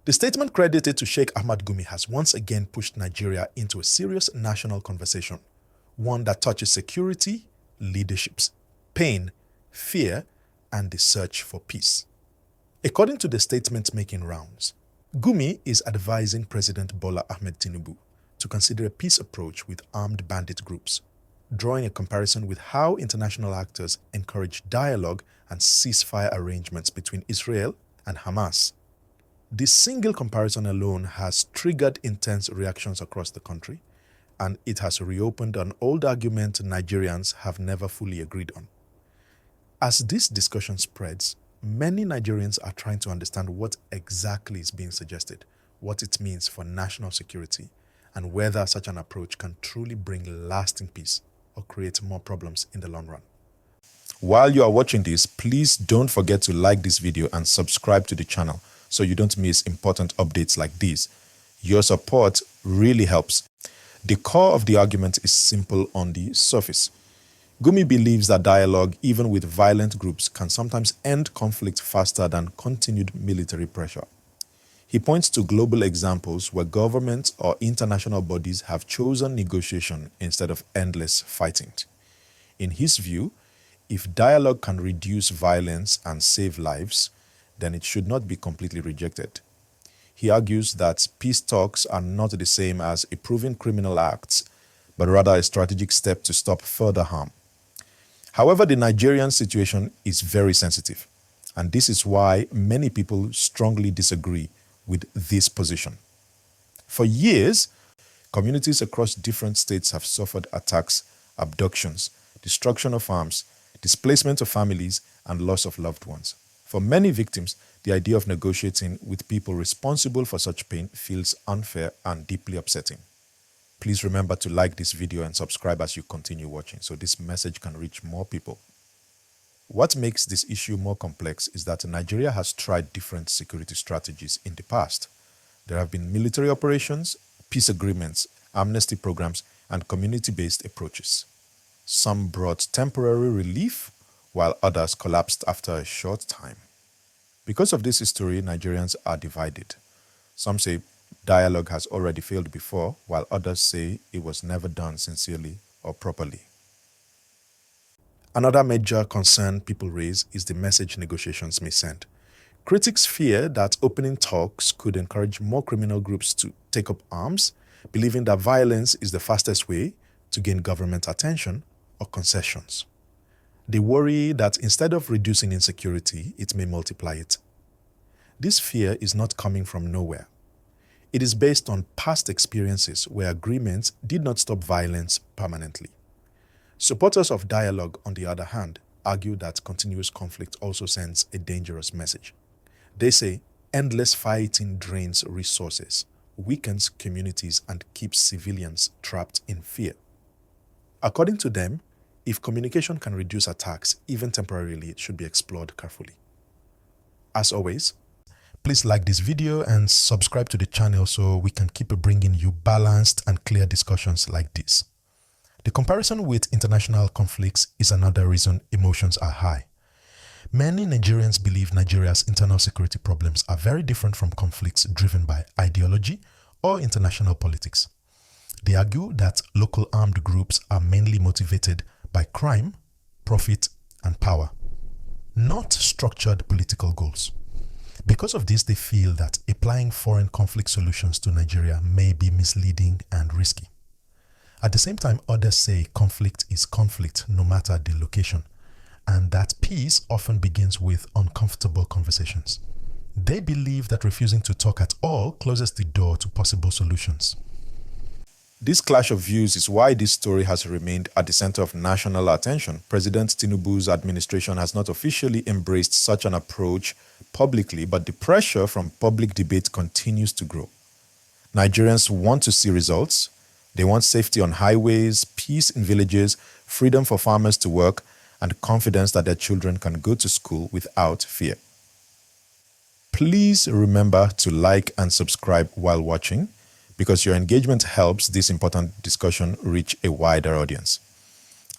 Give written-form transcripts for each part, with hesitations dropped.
The statement credited to Sheikh Ahmad Gumi has once again pushed Nigeria into a serious national conversation, one that touches security, leaderships, pain, fear, and the search for peace. According to the statement making rounds, Gumi is advising President Bola Ahmed Tinubu to consider a peace approach with armed bandit groups, drawing a comparison with how international actors encourage dialogue and ceasefire arrangements between Israel and Hamas. This single comparison alone has triggered intense reactions across the country, and it has reopened an old argument Nigerians have never fully agreed on. As this discussion spreads, many Nigerians are trying to understand what exactly is being suggested, what it means for national security, and whether such an approach can truly bring lasting peace or create more problems in the long run. While you are watching this, please don't forget to like this video and subscribe to the channel so you don't miss important updates like these. Your support really helps. The core of the argument is simple on the surface. Gumi believes that dialogue, even with violent groups, can sometimes end conflict faster than continued military pressure. He points to global examples where governments or international bodies have chosen negotiation instead of endless fighting. In his view, if dialogue can reduce violence and save lives, then it should not be completely rejected. He argues that peace talks are not the same as approving criminal acts, but rather a strategic step to stop further harm. However, the Nigerian situation is very sensitive, and this is why many people strongly disagree with this position. For years, communities across different states have suffered attacks, abductions, destruction of farms, displacement of families, and loss of loved ones. For many victims, the idea of negotiating with people responsible for such pain feels unfair and deeply upsetting. Please remember to like this video and subscribe as you continue watching so this message can reach more people. What makes this issue more complex is that Nigeria has tried different security strategies in the past. There have been military operations, peace agreements, amnesty programs, and community-based approaches. Some brought temporary relief, while others collapsed after a short time. Because of this history, Nigerians are divided. Some say dialogue has already failed before, while others say it was never done sincerely or properly. Another major concern people raise is the message negotiations may send. Critics fear that opening talks could encourage more criminal groups to take up arms, believing that violence is the fastest way to gain government attention or concessions. They worry that instead of reducing insecurity, it may multiply it. This fear is not coming from nowhere. It is based on past experiences where agreements did not stop violence permanently. Supporters of dialogue, on the other hand, argue that continuous conflict also sends a dangerous message. They say endless fighting drains resources, weakens communities, and keeps civilians trapped in fear. According to them, if communication can reduce attacks, even temporarily, it should be explored carefully. As always, please like this video and subscribe to the channel so we can keep bringing you balanced and clear discussions like this. The comparison with international conflicts is another reason emotions are high. Many Nigerians believe Nigeria's internal security problems are very different from conflicts driven by ideology or international politics. They argue that local armed groups are mainly motivated by crime, profit, and power, not structured political goals. Because of this, they feel that applying foreign conflict solutions to Nigeria may be misleading and risky. At the same time, others say conflict is conflict no matter the location, and that peace often begins with uncomfortable conversations. They believe that refusing to talk at all closes the door to possible solutions. This clash of views is why this story has remained at the center of national attention. President Tinubu's administration has not officially embraced such an approach publicly, but the pressure from public debate continues to grow. Nigerians want to see results. They want safety on highways, peace in villages, freedom for farmers to work, and confidence that their children can go to school without fear. Please remember to like and subscribe while watching, because your engagement helps this important discussion reach a wider audience.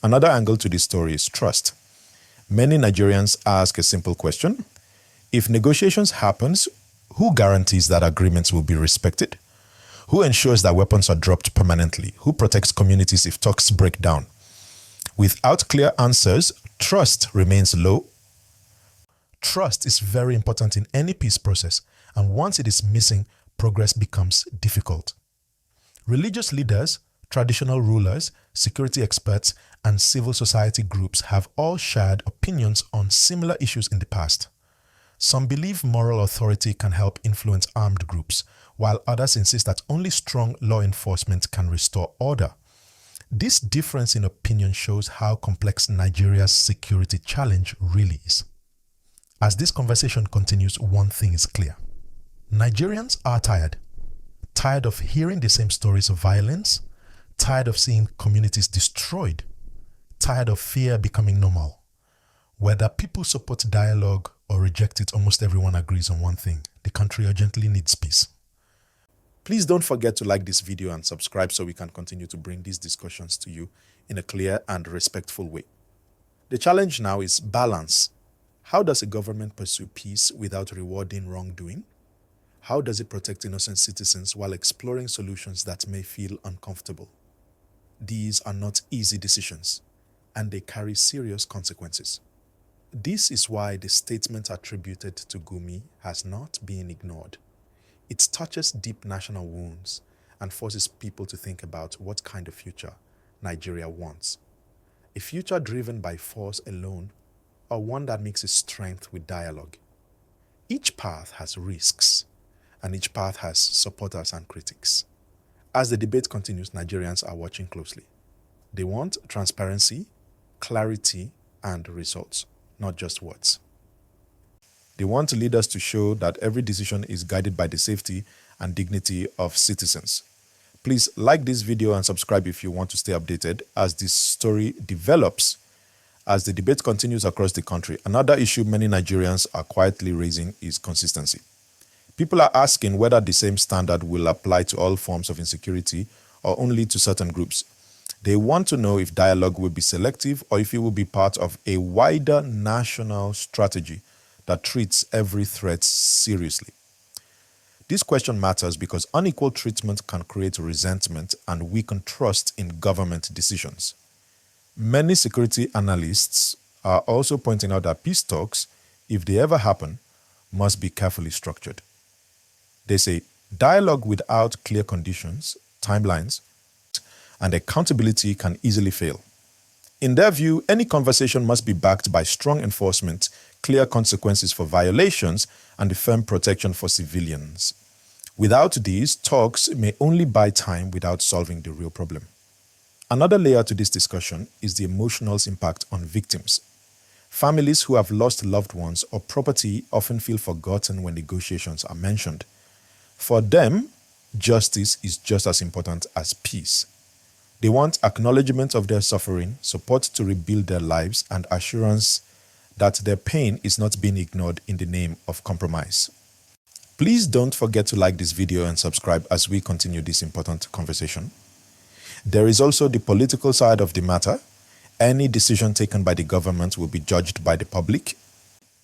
Another angle to this story is trust. Many Nigerians ask a simple question: if negotiations happens, Who guarantees that agreements will be respected? Who ensures that weapons are dropped permanently? Who protects communities if talks break down? Without clear answers, trust remains low. Trust is very important in any peace process, and once it is missing, progress becomes difficult. Religious leaders, traditional rulers, security experts, and civil society groups have all shared opinions on similar issues in the past. Some believe moral authority can help influence armed groups, while others insist that only strong law enforcement can restore order. This difference in opinion shows how complex Nigeria's security challenge really is. As this conversation continues, one thing is clear. Nigerians are tired. Tired of hearing the same stories of violence, tired of seeing communities destroyed, tired of fear becoming normal. Whether people support dialogue or reject it, almost everyone agrees on one thing: the country urgently needs peace. Please don't forget to like this video and subscribe so we can continue to bring these discussions to you in a clear and respectful way. The challenge now is balance. How does a government pursue peace without rewarding wrongdoing? How does it protect innocent citizens while exploring solutions that may feel uncomfortable? These are not easy decisions, and they carry serious consequences. This is why the statement attributed to Gumi has not been ignored. It touches deep national wounds and forces people to think about what kind of future Nigeria wants. A future driven by force alone, or one that mixes strength with dialogue. Each path has risks, and each path has supporters and critics. As the debate continues, Nigerians are watching closely. They want transparency, clarity, and results, not just words. They want leaders to show that every decision is guided by the safety and dignity of citizens. Please like this video and subscribe if you want to stay updated as this story develops. As the debate continues across the country, another issue many Nigerians are quietly raising is consistency. People are asking whether the same standard will apply to all forms of insecurity or only to certain groups. They want to know if dialogue will be selective or if it will be part of a wider national strategy that treats every threat seriously. This question matters because unequal treatment can create resentment and weaken trust in government decisions. Many security analysts are also pointing out that peace talks, if they ever happen, must be carefully structured. They say dialogue without clear conditions, timelines, and accountability can easily fail. In their view, any conversation must be backed by strong enforcement, clear consequences for violations, and a firm protection for civilians. Without these, talks may only buy time without solving the real problem. Another layer to this discussion is the emotional impact on victims. Families who have lost loved ones or property often feel forgotten when negotiations are mentioned. For them, justice is just as important as peace. They want acknowledgement of their suffering, support to rebuild their lives, and assurance that their pain is not being ignored in the name of compromise. Please don't forget to like this video and subscribe as we continue this important conversation. There is also the political side of the matter. Any decision taken by the government will be judged by the public,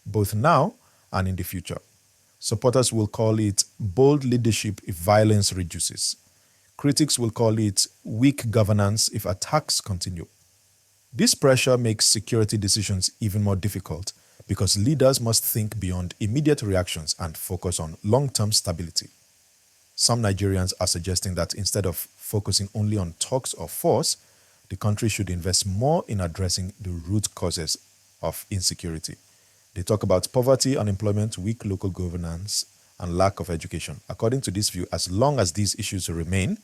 both now and in the future. Supporters will call it bold leadership if violence reduces. Critics will call it weak governance if attacks continue. This pressure makes security decisions even more difficult because leaders must think beyond immediate reactions and focus on long-term stability. Some Nigerians are suggesting that instead of focusing only on talks or force, the country should invest more in addressing the root causes of insecurity. They talk about poverty, unemployment, weak local governance, and lack of education. According to this view, as long as these issues remain,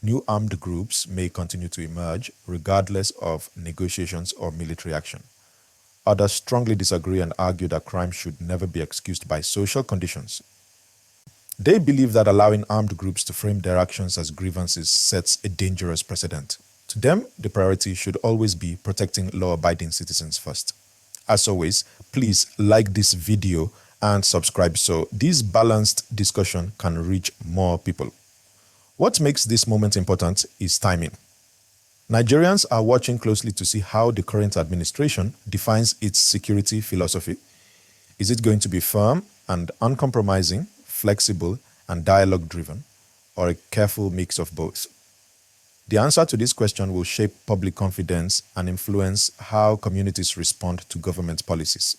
new armed groups may continue to emerge regardless of negotiations or military action. Others strongly disagree and argue that crime should never be excused by social conditions. They believe that allowing armed groups to frame their actions as grievances sets a dangerous precedent. To them, the priority should always be protecting law-abiding citizens first. As always, please like this video and subscribe so this balanced discussion can reach more people. What makes this moment important is timing. Nigerians are watching closely to see how the current administration defines its security philosophy. Is it going to be firm and uncompromising, flexible, and dialogue-driven, or a careful mix of both? The answer to this question will shape public confidence and influence how communities respond to government policies.